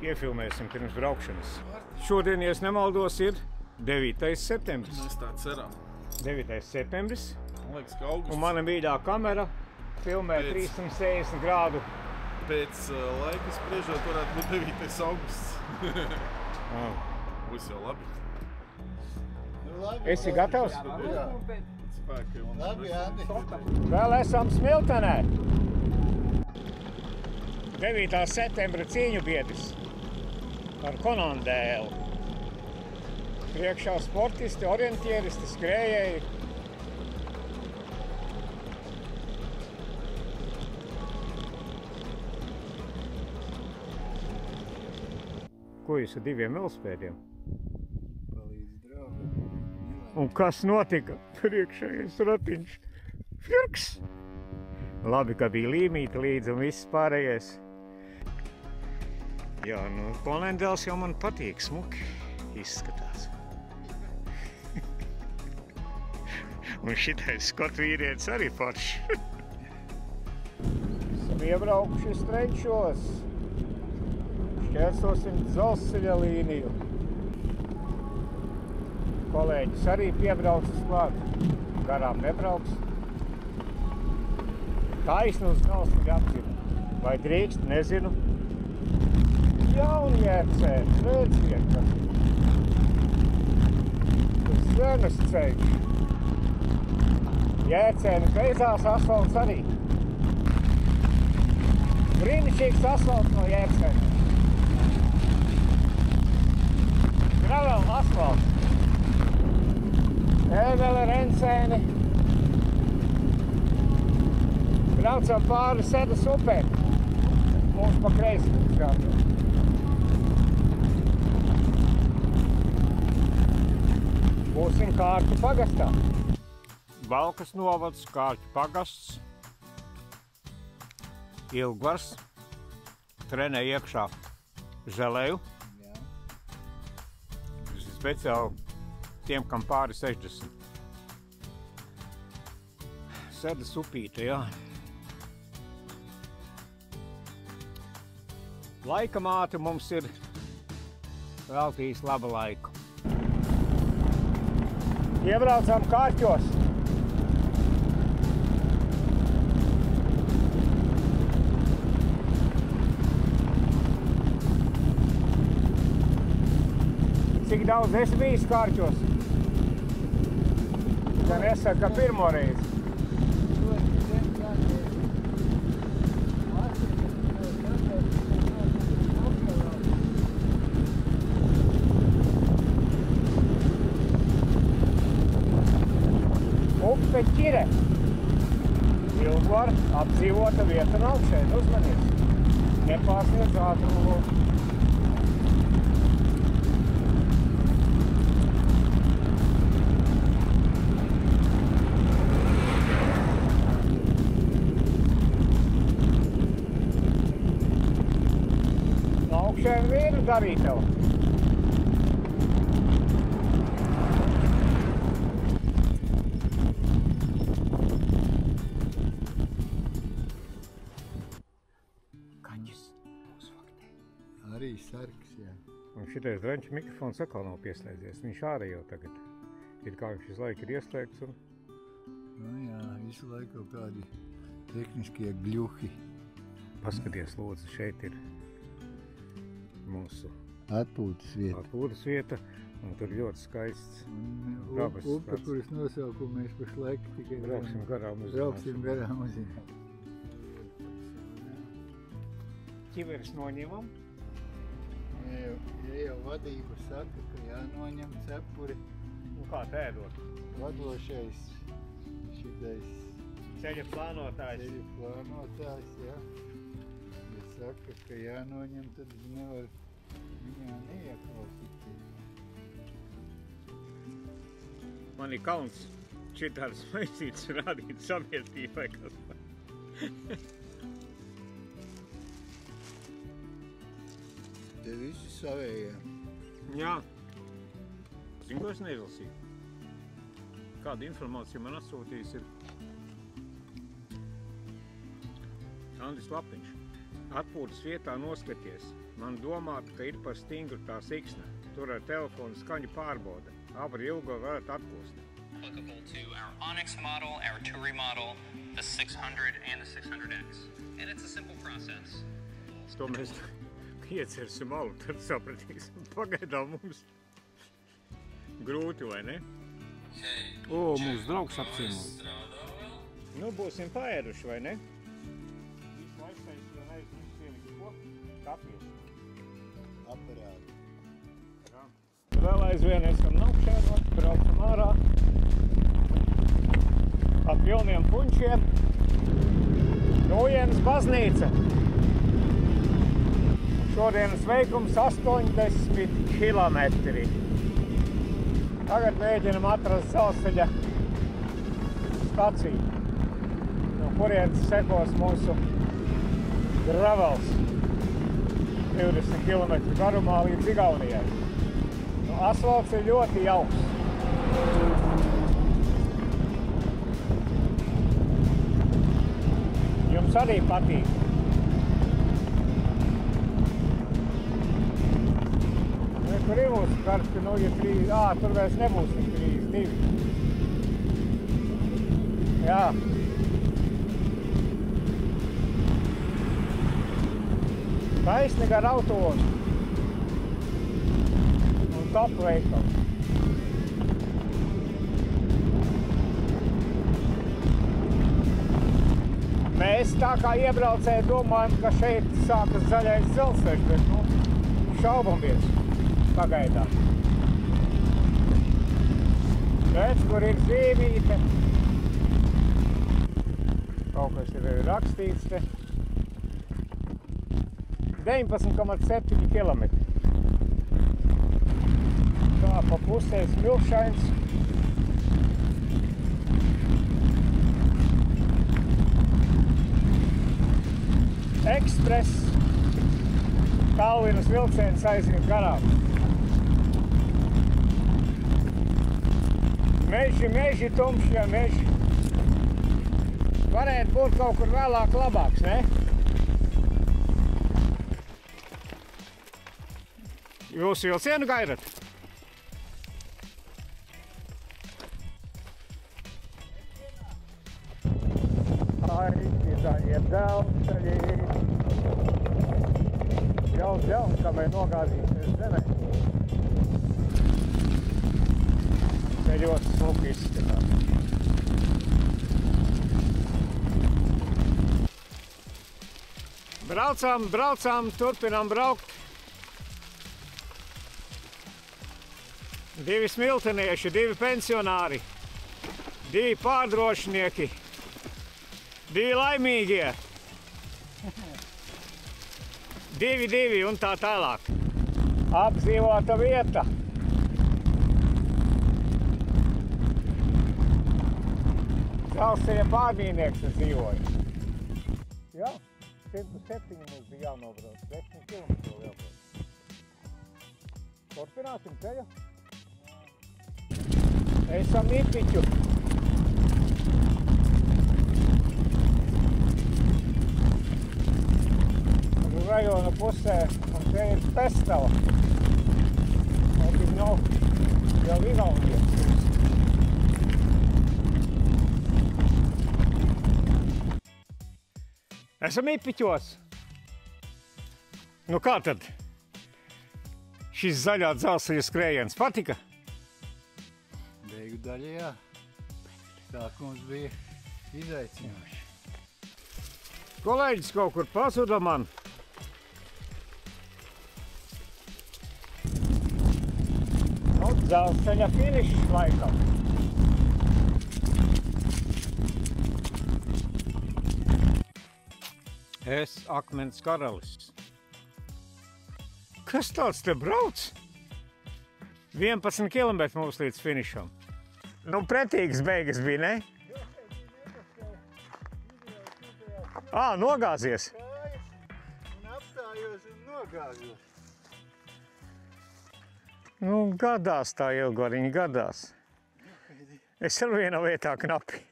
iefilmēsim pirms braukšanas. Šodien, ja es nemaldos, ir 9. septembris. Mēs tā ceram. 9. septembris. Man liekas, ka augusts. Un mana mīļā kamera filmē 360 grādu. Pēc laika spriežot varētu būt 9. augusts. Viss jau labi. Esi gatavs? Jā. Spēki un Labi, Andi. Vēl esam Smiltenē. 9. septembra cīņu biedrs ar Konandēlu. Priekšā sportisti, orientieristi, skrējēji. Ko jūs ar 2 velospēdiem? Palīdz draugam. Un kas notika? Priekšējais ratiņš. Firks! Labi, ka bija līmīta līdzi un viss pārējais. Jā, nu, Konandēls jau man patīk, smuki izskatās. Un šitais skotu vīrietis arī forši. Esam iebraukuši Strenčos. Šķērsosim dzelzceļa līniju. Kolēģis arī piebraucis klāt. Garām nebrauks. Taisni uz dzelzceļa apcina. Vai drīkst, nezinu. Jaunjērcēns, redziet, kas ir. Zemes ceļš. Jērcēni beidzās, asfalts arī. Brīnišķīgs asfalts no Jērcēna. Gravel asfalts. Ēvele, Rencēni. Braucam pāri Sedas upē. Mums pa kreisi mums jābrauc. Būsim Kārķu pagastā. Valkas novads, Kārķu pagasts, Ilgvars, trenē iekšā želeju. Jā. Tas ir speciāli tiem, kam pāri 60. Sedas upīte, jā. Laika māte mums ir veltījis labu laiku. Iebraucam Kārķos. Cik daudz esi bijis Kārķos? Gan iesaka, ka pirmo reizi. Upe Ķire. Ilgvar, apdzīvota vieta nav šeit, uzmanies. Nepārsniedz ātrumu. Augšēn vīru darīt tev. Kaņis mūsu vaktē. Arī sargs, jā. Un šitais Drenča mikrofons atkal nav pieslēdzies. Viņš ārā jau tagad. Ir kā viņš visu laiku ir ieslēgts un... Nu jā, visu laiku kādi tehniskie gļuhi. Paskaties, lūdzu, šeit ir mūsu Atpūtas vieta. atpūtas vieta, un tur ļoti skaists dabas. Upe, kuras nosaukumu mēs pašlaik tikai Brauksim garām uz brauksim garām uzzināt. Ķiveres noņemam. Ja jau vadība saka, ka jānoņem cepuri, Un kā tēdot? vadošais šitais Ceļa plānotājs. ceļu plānotājs, jā. Ja saka, ka jānoņem, tad nevar viņā neieklausīties. Man ir kauns šitādas maisītas rādīt sabiedrībai, kas man. Te visi savējā. Jā. Zinu, ko es neizlasīju. Kāda informācija man atsūtījis ir Andris Lapiņš. Atpūtas vietā noskaties. Man domāta, ka ir par stingru tā siksna. Tur ar telefonu skaņu pārbauda. Abri ilgo varat atpūst. Applicable to our Onyx model, our Touring model, the 600 and the 600X. And it's a simple process. To mēs iecersim malu, tad sapratīsim. Pagaidām mums grūti, vai ne? O, mūsu draugs apciemot. Nu, būsim paēruši, vai ne? Visu aiztaisi, ja neizņems ielikt ko? Kapies. Aparāti. Vēl aizvien esam Naukšēnos, braucam ārā. Pa pilniem punčiem. Nojienas baznīca. Šodienas veikums 80 kilometri. Tagad mēģinam atrast dzelzceļa staciju, no kurienes sekos mūsu gravels 20 km garumā līdz Igaunijai. Asfalts ir ļoti jauks. Jums arī patīk. Tur ir mūsu karsti, nu, ja 3, tur vairs nebūs 32. Jā. Taisni gar autovozu. Un top veikals. Mēs tā kā iebraucēji domājam, ka šeit sākas zaļais dzelzceļš, bet, nu, šaubamies. Pagaidām. Redz, kur ir zīmīte. Kaut kas ir rakstīts te. 19,7 km. Tā pa pusē smilšains. Ekspres. Tallinas vilciens aiziet garām. Meži, tumšie meži. Varētu būt kaut kur vēlāk labāks, ne? Jūs vilcienu gaidat? Aizķitājiet dzelzceļi. Jau, kamēr nogāzīsies zemē. Te ļoti smuki izskatās. Braucām, turpinām braukt. 2 smiltenieši, 2 pensionāri, 2 pārdrošinieki, 2 laimīgie. 2 un tā tālāk. Apdzīvota vieta. Dzelzceļa pārmīnieks es dzīvoju. Jā, 107 mums bija jānobrauc, 10 km vēl jābrauc. Turpināsim ceļu. Esam Ipiķu. Rajona pusē, un te ir Pestava. Un tik nav jau Igaunija. Esam Ipiķos. Nu kā tad? Šis zaļā dzelzceļa skrējiens patika? Beigu daļā, sākums bija izaicinoši. Kolēģis kaut kur pazuda man. Nu, dzelzceļa finišs laikam. Es Akmens karalis. Kas tāds te brauc? 11 km mums līdz finišam. Nu, pretīgas beigas bija, ne? Nogāzies. Un apstājos un nogāzos. Nu, gadās tā ilgvariņa, gadās. Es ar vienā vietā knapi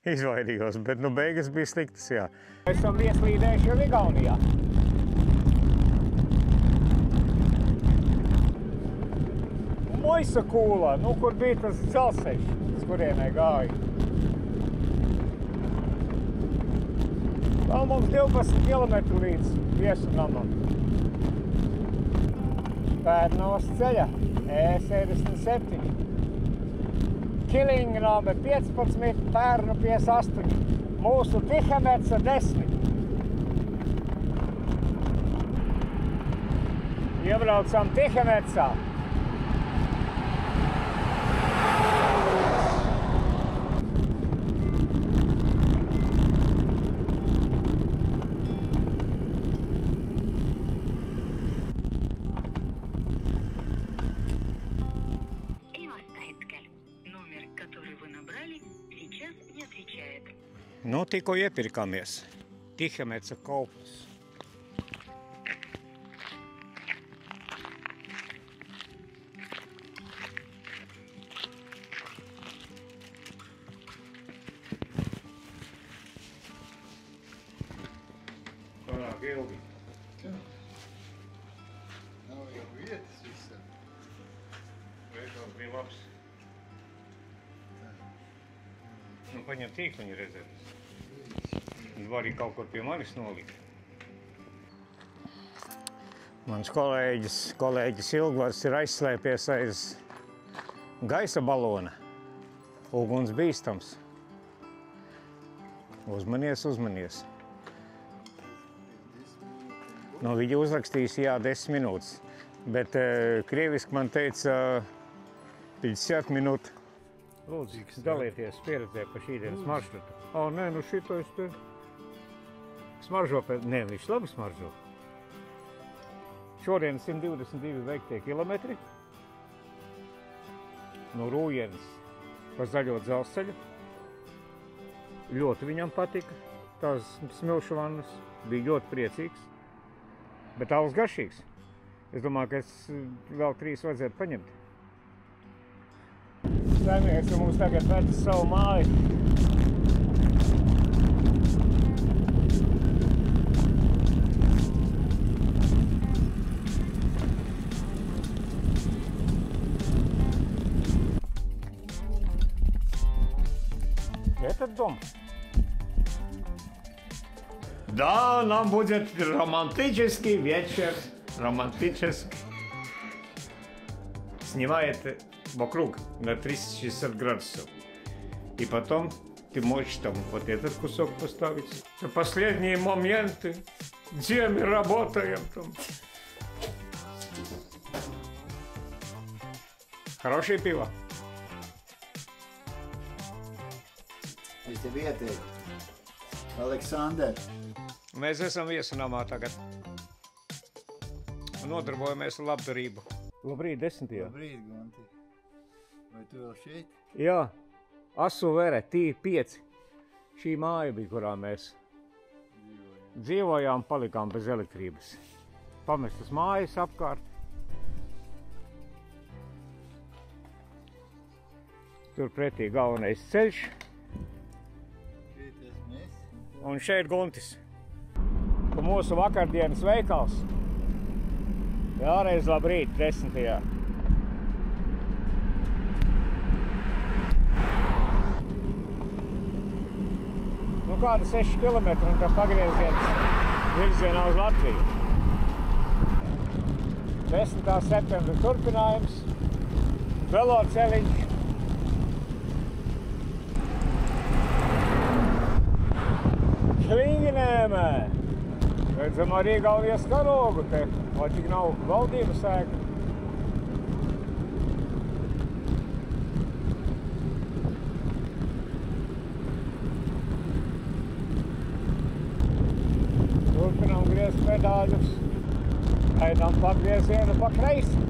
izvairījos, bet nu beigas bija sliktas, jā. Esam ieslīdējuši jau Igaunijā. Muisa kūlā, nu, kur bija tas dzelzceļš, uz kurienai gāja. Vēl mums 12 kilometru līdz Viesunamam. Pērnavas ceļa, E67. Kilingrāme 15, Pērnu 58. Mūsu Tihameca 10. Iebraucam Tihamecā. Nu, tikko iepirkāmies. Tihameca Kauplis. Pārāk ilgi. Nav jau vietas visam. Veikals bija labs. Nu, paņem tīkliņu redzēt. Var arī kaut kur pie manis nolikt. Mans kolēģis Ilgvars ir aizslēpies aiz gaisa balona. Uguns bīstams. Uzmanies, uzmanies. No viņa uzrakstīs, jā, 10 minūtes. Bet krieviski man teica 50 minūtes. Lūdzu, dalieties pieredzē pa šīdienas maršrutu. O, nē, nu šito es te smaržo pēc... Nē, viņš labi smaržo. Šodien 122 veiktie kilometri. No Rūjienas pa zaļo dzelzceļu. Ļoti viņam patika. Tās smilšu vannas. Bija ļoti priecīgs. Bet alus garšīgs. Es domāju, ka es vēl 3 vajadzētu paņemt. Saimnieks mums tagad ved uz savu māju. Этот дом. Да, нам будет романтический вечер. Романтический. Снимает вокруг на 360 градусов. И потом ты можешь там вот этот кусок поставить. Это последние моменты, где мы работаем там. Хорошее пиво. Es tev ieteiktu. Aleksandr. Mēs esam Viesunamā tagad. Nodarbojamies ar labdarību. Labrīt, 10. Labrīt, Gunti. Vai tu vēl šeit? Jā, Asu vere, tīri 5. Šī māja bija, kurā mēs dzīvojām, palikām bez elektrības. Pamestas mājas apkārt. Tur pretī galvenais ceļš. Un šeit Guntis. Pa mūsu vakardienas veikals. Jāreiz labrīt, 10. Nu kāda 6 kilometri un tā pagrieziens virzienā uz Latviju. 10. septembra turpinājums. Veloceliņš. Švinginēmē. Redzam arī Galvijas karogu te, vai tik nav valdības ēka. Turpinām griezt pedāļus, gaidām pagriezienu pa kreisi.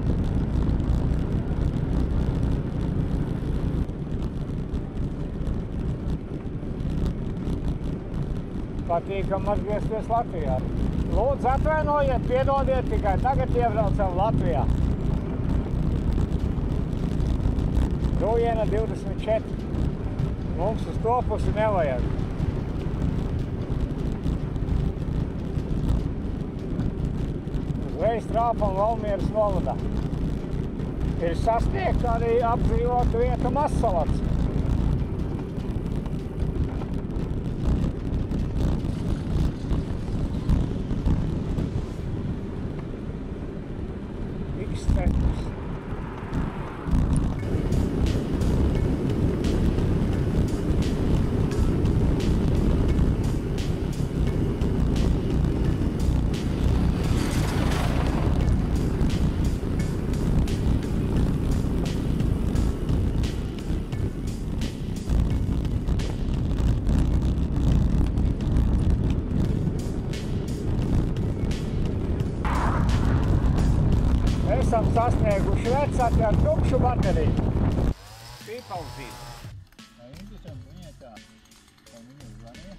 Patīkam atgriezties Latvijā. Lūdzu, atvainojiet, piedodiet, tikai tagad iebraucam Latvijā. Rūjiena 24. Mums uz to pusi nevajag. Uzreiz trāpam Valmieras novadā. Ir sasniegta arī apdzīvota vieta Mazsalats. Ikstekus. Esam sasnieguši vecāki ar tukšu bateriju. Pīpauzīt. Interesanti, viņai tā, kā viņa zvanīja.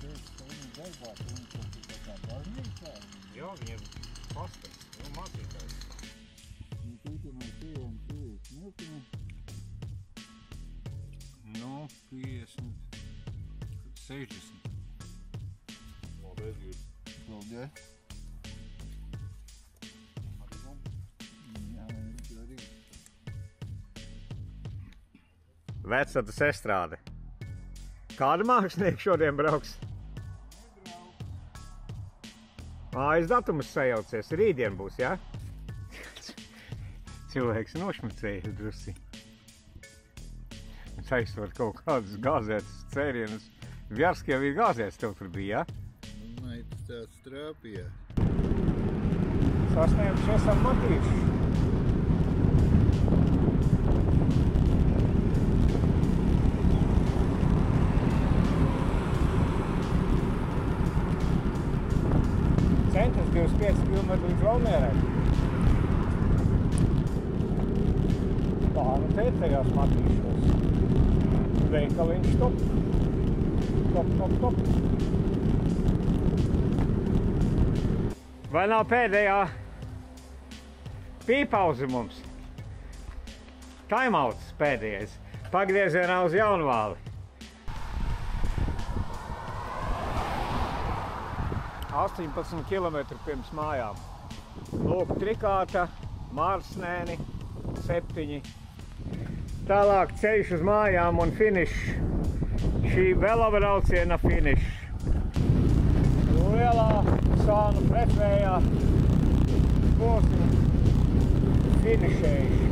Teicu, ka viņa darbā, ka viņa kaut kā baznīcā. Jā, viņa ir pastars, mācītājs. Viņa tīka no tiem smiltiem. Nu, 50, 60. Paldies, Gīri. Paldies. Jā, viņš arī. Vecātas estrāde. Kāda mākslinieka šodien brauks? Mājas datumus sajaucies. Rītdien būs, jā? Cilvēks nošmacējas drusi. Taisot kaut kādus gāzētas cērienus. Vjarski jau ir gāzēts, tev tur bija, jā? Domāju, tas tāds trāpījā. Sasnieguši esam Matīši. Centrs 25 km līdz Valmierai. Tā, nu te ir tajās Matīšos. Veikaliņš top. Top. Vai nav pēdējā pīpauze mums? Timeouts pēdējais. Pagriezienā uz Jaunvāli. 18 km pirms mājām. Lūk, Trikāta, Mārsnēni, 7. Tālāk ceļš uz mājām un finišs. Šī velobrauciena finišs. Lielā sānu pretvējā posma finišējuši.